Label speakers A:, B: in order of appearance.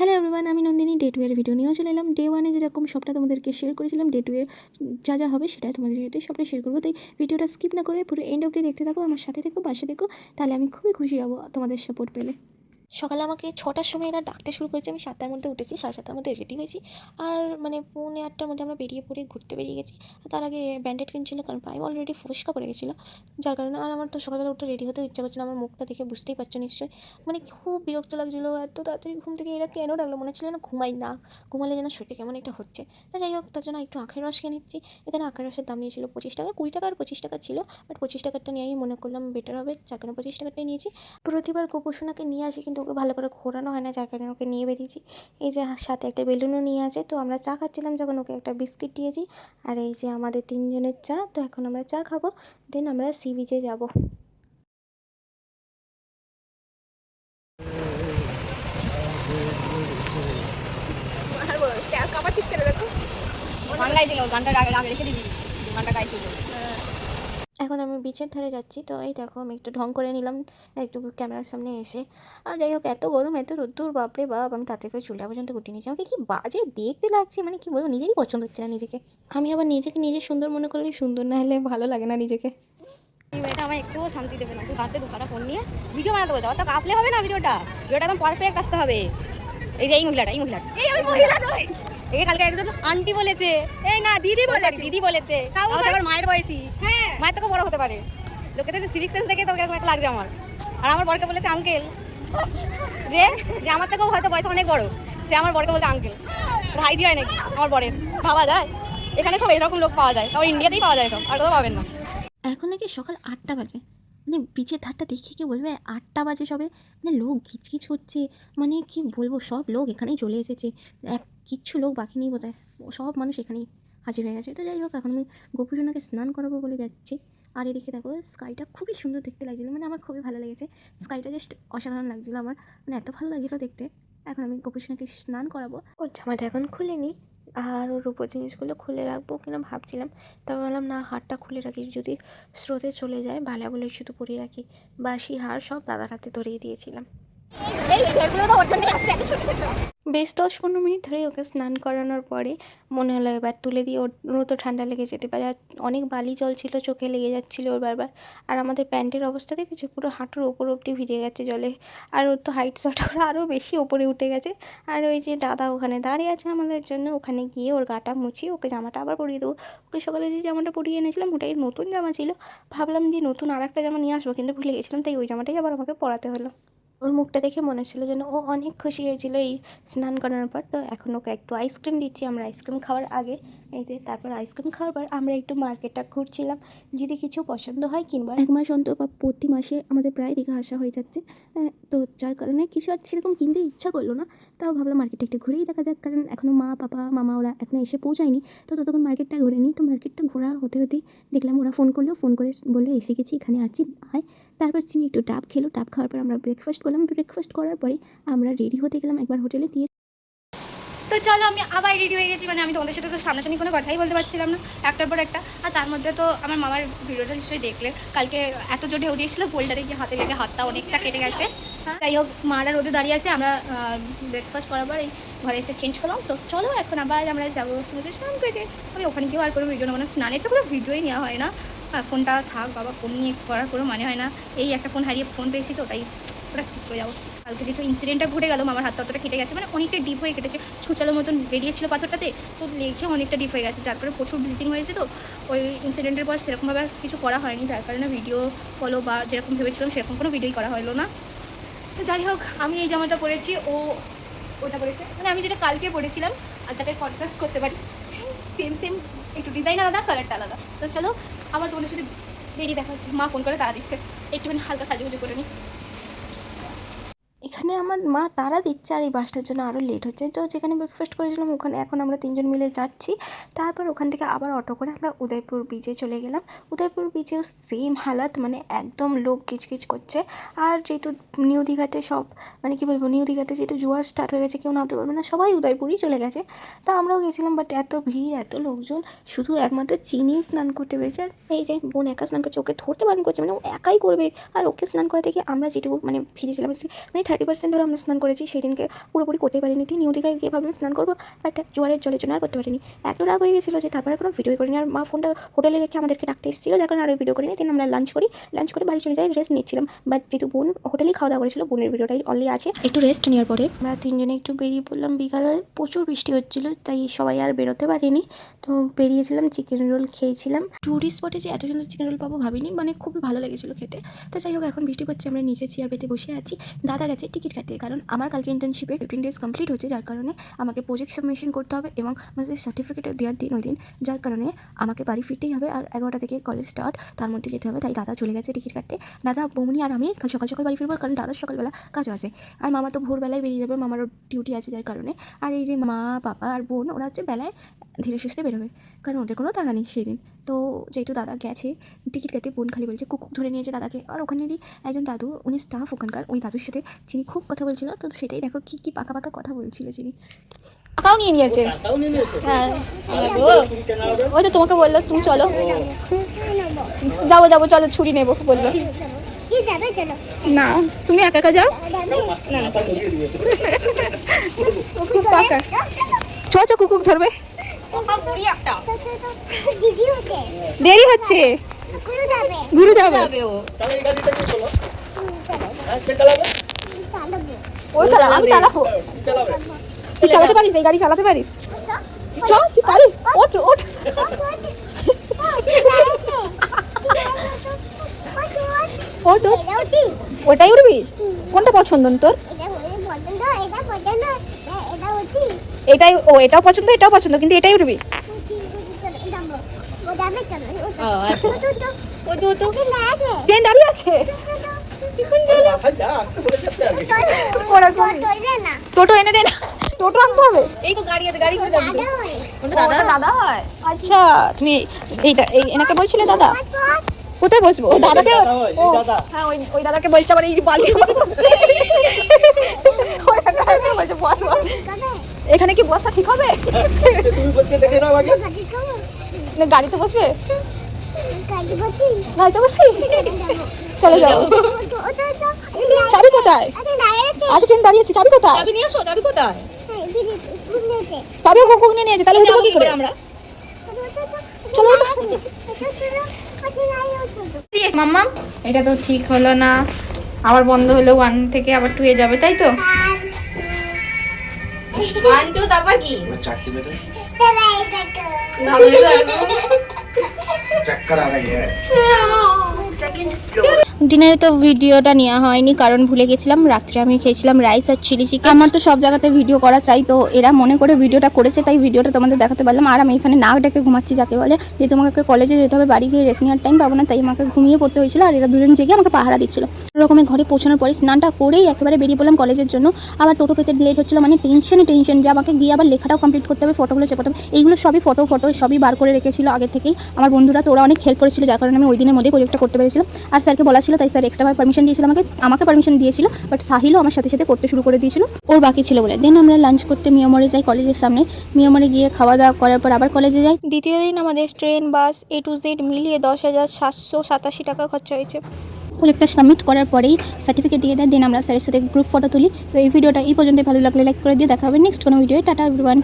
A: Hello everyone, আমি Nandini day 2 এর video নিয়েও চলে এলাম। ডে 1 এ যেরকম সবটা তোমাদেরকে শেয়ার করেছিলাম, ডে 2 এ যা যা হবে সেটা তোমাদের সাথে সবটা শেয়ার করবো। তাই ভিডিওটা স্কিপ না করে পুরো এন্ড অবধি দেখতে থাকো, আমার সাথে থেকো, পাশে থেকো, তাহলে আমি খুবই খুশি হব তোমাদের সাপোর্ট পেলে। সকালে আমাকে 6টার সময় এরা ডাকতে শুরু করেছে। আমি 7টার মধ্যে উঠেছি, 7:30টার মধ্যে রেডি হয়েছি। আর মানে 7:45টার মধ্যে আমরা বেরিয়ে পড়ে ঘুরতে বেরিয়ে গেছি। তার আগে ব্যান্ডেড কিনছিল, কারণ পায়ে অলরেডি ফোস্কা পড়ে গেছিলো, যার কারণে। আর আমার তো সকালবেলা উঠে রেডি হতেও ইচ্ছা করছে না, আমার মুখটা দেখে বুঝতেই পারছো নিশ্চয়ই। মানে খুব বিরক্ত লাগছিলো, এত তাড়াতাড়ি ঘুম থেকে এরা কেন ডাকলো, মনে হচ্ছিল যেন ঘুমাই না, ঘুমালে যেন শরীরে কেমন একটা হচ্ছে। তো যাই হোক, তার জন্য একটু আখের রস খেয়ে নিচ্ছি। এখানে আখের রসের দাম নিয়েছিল 25 টাকা, 20 টাকা আর 25 টাকা ছিল, বাট 25 টাকারটা নিয়ে আমি মনে করলাম বেটার হবে, যার কারণে 25 টাকারটাই নিয়েছি। প্রতিবার গোপোষণাকে নিয়ে আসি, কিন্তু ওকে ভালো করে ঘোরানো হয় না, যার কারণে ওকে নিয়ে বেরিয়েছি। এই যে সাথে একটা বেলুনও নিয়ে আছে। তো আমরা চা খাচ্ছিলাম যখন, ওকে একটা বিস্কিট দিয়েছি। আর এই যে আমাদের 3জনের চা। তো এখন আমরা চা খাবো, দেন আমরা সি বিচে যাবো। এখন আমি বিচের ধারে যাচ্ছি। তো এই দেখো, আমি একটু ঢং করে নিলাম একটু ক্যামেরার সামনে এসে। আর যাই হোক, এত গরম, এত রোদ্দুর, বাপরে বাপ, আমি তাড়াতাড়ি করে চুলটা পর্যন্ত গুটিয়ে নিয়েছি। আমাকে কি বাজে দেখতে লাগছে, মানে কি বলবো, নিজেরই পছন্দ হচ্ছে না নিজেকে। আমি আবার নিজেকে নিজে সুন্দর মনে করলে সুন্দর, না হলে ভালো লাগে না নিজেকে।
B: এই মেয়েটা আমার একটুও শান্তি দেবে না। তুই হাতে দুখানা ফোন নিয়ে ভিডিও বানাতে বলতে, অত কাঁপলে হবে না। ভিডিওটা একদম পারফেক্ট আসতে হবে। এই যে এই মহিলাটা একে কালকে একজন আন্টি বলেছে, এই না দিদি বলেছে, তাও আবার মায়ের বয়সী। হ্যাঁ, মায়ের থেকে বড় হতে পারে। লোকে তো সিভিক সেন্স দেখে তো এরকম একটা লাগছে আমার। আর আমার বরকে বলেছে আঙ্কেল, যে যে আমার থেকেও হয়তো বয়স অনেক বড়, সে আমার বরকে বলছে আঙ্কেল। ভাইজি হয় নাকি আমার বরের? ভাবা যায়? এখানে সব এরকম লোক পাওয়া যায়, আর ইন্ডিয়াতেই পাওয়া যায় সব, আর কোথাও পাবেন না।
A: এখন নাকি সকাল 8টা বাজে, মানে বিচের ধারটা দেখে কি বলবে, 8টা বাজে সবে, মানে লোক ঘিচকিচ হচ্ছে। মানে কি বলবো, সব লোক এখানেই চলে এসেছে, কিচ্ছু লোক বাকি নেই বোধহয়, সব মানুষ এখানেই হাজির হয়ে গেছে। তো যাই হোক, এখন আমি গোপুসোনাকে স্নান করাবো বলে যাচ্ছি। আর এদিকে দেখো, স্কাইটা খুবই সুন্দর দেখতে লাগছিলো, মানে আমার খুবই ভালো লেগেছে। স্কাইটা জাস্ট অসাধারণ লাগছিলো আমার, মানে এত ভালো লাগছিলো দেখতে। এখন আমি গোপুসোনাকে স্নান করাবো। ওর জামাটা এখন খুলে নিই, আর ওর উপর জিনিসগুলো খুলে রাখবো কিনা ভাবছিলাম। তবে বললাম না, হারটা খুলে রাখি, যদি স্রোতে চলে যায় বালাগুলো শুধু পরিয়ে রাখি। বাসি হার সব দাদার হাতে ধরিয়ে দিয়েছিলাম। বেশ 10-15 মিনিট ধরেই ওকে স্নান করানোর পরে মনে হলো এবার তুলে দিয়ে, ওরও তো ঠান্ডা লেগে যেতে পারে। আর অনেক বালি জল ছিল, চোখে লেগে যাচ্ছিলো ওর বারবার। আর আমাদের প্যান্টের অবস্থা দেখেছো, পুরো হাঁটুর ওপর অবধি ভিজে গেছে জলে। আর ওর তো হাইট শট ওরা আরও বেশি ওপরে উঠে গেছে। আর ওই যে দাদা ওখানে দাঁড়িয়ে আছে আমাদের জন্য, ওখানে গিয়ে ওর গাটা মুছিয়ে ওকে জামাটা আবার পরিয়ে দেবো। ওকে সকালে যে জামাটা পরিয়ে এনেছিলাম ওটাই নতুন জামা ছিল, ভাবলাম যে নতুন আর একটা জামা নিয়ে আসবো, কিন্তু ভুলে গেছিলাম, তাই ওই জামাটাই আবার আমাকে পরাতে হলো। ওর মুখটা দেখে মনে ছিল যেন ও অনেক খুশি হয়েছিল এই স্নান করানোর পর। তো এখন ওকে একটু আইসক্রিম দিচ্ছি, আমরা আইসক্রিম খাওয়ার আগে। এই যে তারপর আইসক্রিম খাওয়ার পর আমরা একটু মার্কেটটা ঘুরছিলাম, যদি কিছু পছন্দ হয় কিনবার। 1 মাস অন্তর বা প্রতি মাসে আমাদের প্রায় দীঘা আসা হয়ে যাচ্ছে। তো যার কারণে কিছু আর সেরকম কিনতে ইচ্ছা করলো না। তাও ভাবলাম মার্কেটটা একটু ঘুরেই দেখা যাক, কারণ এখনও মা, পাপা, মামা ওরা এখনও এসে পৌঁছায়নি। তো ততক্ষণ মার্কেটটা ঘুরে নিই। তো মার্কেটটা ঘোরা হতে হতেই দেখলাম ওরা ফোন করলো, ফোন করে বললো এসে গেছি, এখানে আছি, আয়। তারপর চিনি একটু ডাব খেলো, ডাব খাওয়ার পর আমরা ব্রেকফাস্ট করলাম। ব্রেকফাস্ট করার পরে আমরা রেডি হতে গেলাম একবার হোটেলে দিয়ে।
B: তো চলো, আমি আবার রেডি হয়ে গেছি। মানে আমি তোমাদের সাথে তো সামনাসামনি কোনো কথাই বলতে পারছিলাম না, একটার পর একটা। আর তার মধ্যে তো আমার মামার ভিডিওটা নিশ্চয়ই দেখলে, কালকে এত জোরে ঢেউ দিয়েছিল, পোলটারে গিয়ে হাতে লেগে হাতটা অনেকটা কেটে গেছে। যাই হোক, মারা রোদে দাঁড়িয়ে আছে, আমরা ব্রেকফাস্ট করার পর এই ঘরে এসে চেঞ্জ করলাম। তো চলো এখন আবার আমরা যাবো সমুদ্রে স্নান করে। আমি ওখানে গিয়েও আর কোনো ভিডিও নেবো না, স্নানের তো কোনো ভিডিওই নেওয়া হয় না। ফোনটা থাক বাবা, ফোন নিয়ে করার কোনো মানে হয় না। এই একটা ফোন হারিয়ে ফোন পেয়েছি, তো তাই ওটা স্কিপ করে যাবো। কালকে যেহেতু ইনসিডেন্টটা ঘটে গেল, আমার হাতটা অতটা কেটে গেছে, মানে অনেকটা ডিপ হয়ে কেটেছে, ছুচালোর মতন বেরিয়েছিল পাথরটাতে, তো লেগে অনেকটা ডিপ হয়ে গেছে, যার কারণে প্রচুর ব্লিডিং হয়েছে। তো ওই ইনসিডেন্টের পর সেরকমভাবে কিছু করা হয়নি, যার কারণে ভিডিও ফলো বা যেরকম ভেবেছিলাম সেরকম কোনো ভিডিওই করা হলো না। তো যাই হোক, আমি এই জামাটা পরেছি, ও ওটা পরেছে, মানে আমি যেটা কালকে পরেছিলাম, আর যাতে কন্ট্রাস্ট করতে পারি, সেম সেম, একটু ডিজাইন আলাদা, কালারটা আলাদা। তো চলো আবার তোমাদের সাথে বেরিয়ে দেখা হচ্ছে। মা ফোন করে তারা দিচ্ছে, একটুখানি হালকা সাজুগুজু করে নিই।
A: এখানে আমার মা তারা দিচ্ছে, আর এই বাসটার জন্য আরও লেট হচ্ছে। তো যেখানে ব্রেকফাস্ট করেছিলাম ওখানে এখন আমরা 3জন মিলে যাচ্ছি। তারপর ওখান থেকে আবার অটো করে আমরা উদয়পুর বিচে চলে গেলাম। উদয়পুর বিচেও সেম হালাত, মানে একদম লোক কিচকিচ করছে। আর যেহেতু নিউ দীঘাতে সব, মানে কী বলবো, নিউ দীঘাতে যেহেতু জোয়ার স্টার্ট হয়ে গেছে, কেউ নামতে পারবে না, সবাই উদয়পুরই চলে গেছে। তা আমরাও গেছিলাম, বাট এত ভিড়, এত লোকজন, শুধু একমাত্র চিনি স্নান করতে পেরেছে। আর এই যে বোন একা স্নান করছে, ওকে ধরতে বারণ করছে, মানে ও একাই করবে। আর ওকে স্নান করাতে গিয়ে আমরা যেটুকু মানে ভিজেছিলাম, মানে 20% ধরে আমরা স্নান করেছি। সেদিনকে পুরোপুরি করতে পারিনি। নিউ দীঘায় গিয়ে ভাবলাম স্নান করবো, বাট জোয়ারের জলের জন্য আর করতে পারিনি। এত রাগ হয়ে গেছিলো যে তারপরে কোনো ভিডিও করিনি। আর মা ফোনটা হোটেলে রেখে আমাদেরকে ডাকতে এসেছিলো, যার কারণে আর ভিডিও করিনি। দিন আমরা লাঞ্চ করে বাড়ি চলে যাই, রেস্ট নিচ্ছিলাম। বাট যেহেতু বোন হোটেলেই খাওয়া দাওয়া করেছিল, বোনের ভিডিওটাই অনলি আছে। একটু রেস্ট নেওয়ার পরে আমরা তিনজনে একটু বেরিয়ে পড়লাম। বিকালে প্রচুর বৃষ্টি হচ্ছিলো, তাই সবাই আর বেরোতে পারিনি। তো বেরিয়েছিলাম, চিকেন রোল খেয়েছিলাম। টুরিস্ট স্পটে যে এত সুন্দর চিকেন রোল পাবো ভাবিনি, মানে খুবই ভালো লেগেছিলো খেতে। তো যাই হোক, এখন বৃষ্টি পড়ছে, আমরা নিচে চেয়ার পেতে বসে আছি। দাদা গেছে টিকিট কাটতে, কারণ আমার কালকে ইন্টার্নশিপে 15 days কমপ্লিট হচ্ছে, যার কারণে আমাকে প্রজেক্ট সাবমিশন করতে হবে এবং আমাদের সার্টিফিকেট দেওয়ার দিন ওই দিন, যার কারণে আমাকে বাড়ি ফিরতেই হবে। আর 11টা থেকে কলেজ স্টার্ট, তার মধ্যে যেতে হবে। তাই দাদা চলে গেছে টিকিট কাটতে। দাদা, বৌমনি আর আমি কাল সকাল সকাল বাড়ি ফিরবো, কারণ দাদার সকালবেলা কাজও আছে। আর মামা তো ভোরবেলায় বেরিয়ে যাবে, মামারও ডিউটি আছে, যার কারণে। আর এই যে মা, পাপা আর বোন, ওরা হচ্ছে বেলায় ধীরে সুস্থে বেরোবে, কারণ ওদের কোনো তাড়া নেই সেই দিন। তো যেহেতু দাদা গেছে টিকিট কাটতে, বোন খালি বলছে কুকুর ধরে নিয়েছে দাদাকে। আর ওখানেরই একজন দাদু, উনি স্টাফ ওখানকার, ওই দাদুর সাথে চিনি খুব কথা বলছিল। তো সেটাই দেখো কি পাকা পাকা কথা বলছিল চিনি। টাকাও নিয়ে নিয়েছে। হ্যাঁ, ওই তো তোমাকে বললো তুমি চলো, যাবো চলো, ছুরি নেবো বললো। না, তুমি একা একা যাও না, খুব পাকা। চ কুকুর ধরবে, দেরি হচ্ছে, ঘুরে যাবে। ওই চালা, আমি চালাবো। তুই চালাতে পারিস? এই গাড়ি চালাতে পারিস? চ, তুই পারিস? ওঠ। ওটাই উঠবি? কোনটা পছন্দ তোর? এটাই, এটাও পছন্দ, এটাও পছন্দ, কিন্তু এটাই উঠবি। ট্রেন দাঁড়িয়ে আছে। টোটো এনে দে না, টোটো আনতে হবে।
B: এই তো গাড়ি আছে, গাড়ি করে যাবি।
A: দাদা হয়? আচ্ছা, তুমি এনাকে বলছিলে দাদা? কোথায় বসবো? ও দাদাকে, হ্যাঁ ওই দাদাকে বলছে আবার এই বালতি এখানে কি বসা ঠিক হবে? গাড়িতে বসবে? গাড়িতে বসবি? চলে যাও। চাবি কোথায়? আচ্ছা, ট্রেন দাঁড়িয়েছে, চাবি কোথায়?
B: চাবি নিয়ে আসো। চাবি কোথায়?
A: চাবি কুকুর নিয়ে নিয়েছে, তাহলে উঠবো কি করে আমরা? চলো
B: মাম্মা, এটা তো ঠিক হলো না, আবার বন্ধ হলো। 1 থেকে আবার 2 এ যাবে, তাই তো? 1 2 তারপর কি?
C: चाटने में तो
A: ডিনারে তো ভিডিওটা নেওয়া হয়নি, কারণ ভুলে গেছিলাম। রাত্রে আমি খেয়েছিলাম রাইস আর চিলি চিকেন। আমার তো সব জায়গাতে ভিডিও করা চাই, তো এরা মনে করে ভিডিওটা করেছে, তাই ভিডিওটা তোমাদের দেখাতে পারলাম। আর আমি এখানে নাক ডেকে ঘুমাচ্ছি, যাকে বলে। যেহেতু আমাকে কলেজে যেতে হবে, বাড়ি গিয়ে রেস্ট নেওয়ার টাইম পাবো না, তাই আমাকে ঘুমিয়ে পড়তে হয়েছিল। আর এরা দুজন জেগে আমাকে পাহারা দিচ্ছিল। রকমের ঘরে পৌঁছানোর পরে স্নানটা করেই একেবারে বেরিয়ে পড়লাম কলেজের জন্য। আবার টোটো পেতে লেট হচ্ছিলো, মানে টেনশন যে আমাকে গিয়ে আবার লেখাটাও কমপ্লিট করতে হবে, ফটোগুলো চেপাতে হবে। এইগুলো সবই ফটো সবই বার করে রেখেছিল আগে থেকেই আমার বন্ধুরা। তো ওরা অনেক হেল্প করেছিল, যার কারণে আমি ওই দিনের মধ্যেই প্রজেক্টটা করতে পেরেছিলাম। আর স্যারকে বলা ছিল, তাই স্যার এক্সট্রা পারমিশন দিয়েছিল আমাকে পারমিশন দিয়েছিল। বাট সাহিলও আমার সাথে সাথে করতে শুরু করে দিয়েছিল, ওর বাকি ছিল বলে। দেন আমরা লাঞ্চ করতে মিয়ামরে যাই, কলেজের সামনে। মিয়ামরে গিয়ে খাওয়া দাওয়া করার পর আবার কলেজে যাই। দ্বিতীয় দিন আমাদের train, bus A to Z মিলিয়ে 10,787 টাকা খরচা হয়েছে। প্রজেক্টটা সাবমিট করার পরেই সার্টিফিকেট দিয়ে দেয়। দেন আমরা স্যারের সাথে গ্রুপ ফটো তুলি। তো এই ভিডিওটা এই পর্যন্ত ভালো লাগলে লাইক করে দিয়ে দেখা হবে নেক্সট কোনো ভিডিও। Tata everyone.